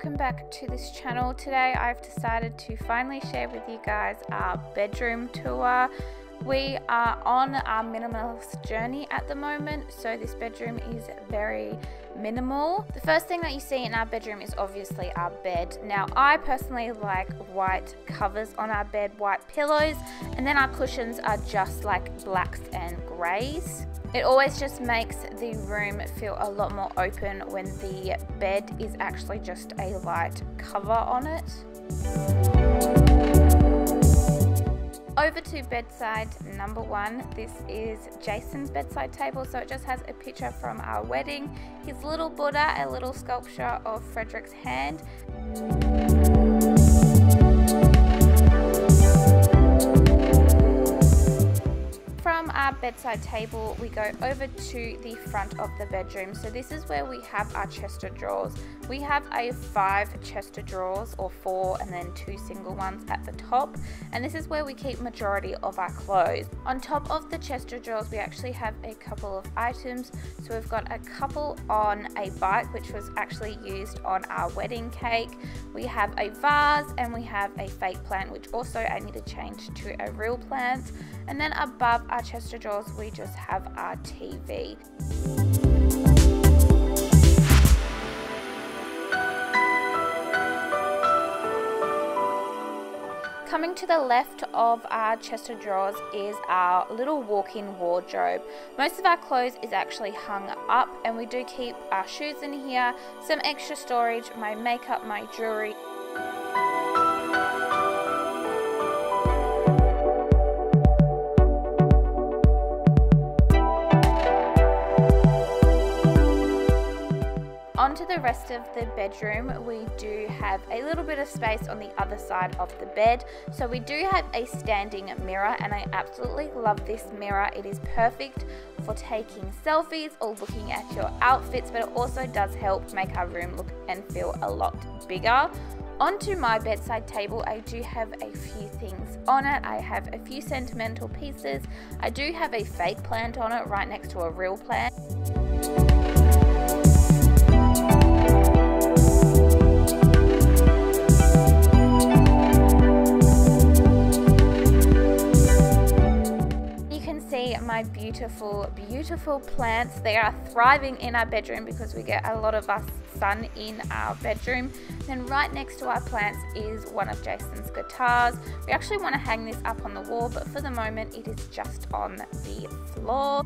welcome back to this channel. Today I've decided to finally share with you guys our bedroom tour. We are on our minimalist journey at the moment, so this bedroom is very minimal. The first thing that you see in our bedroom is obviously our bed. Now I personally like white covers on our bed, white pillows, and then our cushions are just like blacks and greys. It always just makes the room feel a lot more open when the bed is actually just a light cover on it. Over to bedside number 1. This is Jason's bedside table, so it just has a picture from our wedding, his little Buddha, a little sculpture of Frederick's hand. From our bedside table, we go over to the front of the bedroom. So this is where we have our chest of drawers. We have a 5 chest of drawers, or 4 and then 2 single ones at the top, and this is where we keep majority of our clothes. On top of the chest of drawers, we actually have a couple of items. So we've got a couple on a bike, which was actually used on our wedding cake. We have a vase and we have a fake plant, which also I need to change to a real plant. And then above our chest of drawers, we just have our TV. Coming to the left of our chest of drawers is our little walk-in wardrobe. Most of our clothes is actually hung up, and we do keep our shoes in here, some extra storage, my makeup, my jewelry. Onto the rest of the bedroom, we do have a little bit of space on the other side of the bed. So we do have a standing mirror, and I absolutely love this mirror. It is perfect for taking selfies or looking at your outfits, but it also does help make our room look and feel a lot bigger. Onto my bedside table, I do have a few things on it. I have a few sentimental pieces. I do have a fake plant on it right next to a real plant. My beautiful plants. They are thriving in our bedroom because we get a lot of sun in our bedroom. Then right next to our plants is one of Jason's guitars. We actually want to hang this up on the wall, but for the moment it is just on the floor.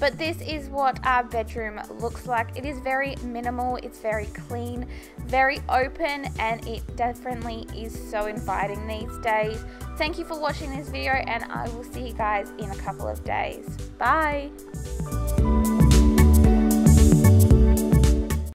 But this is what our bedroom looks like. It is very minimal, it's very clean, very open, and it definitely is so inviting these days. Thank you for watching this video, and I will see you guys in a couple of days. Bye!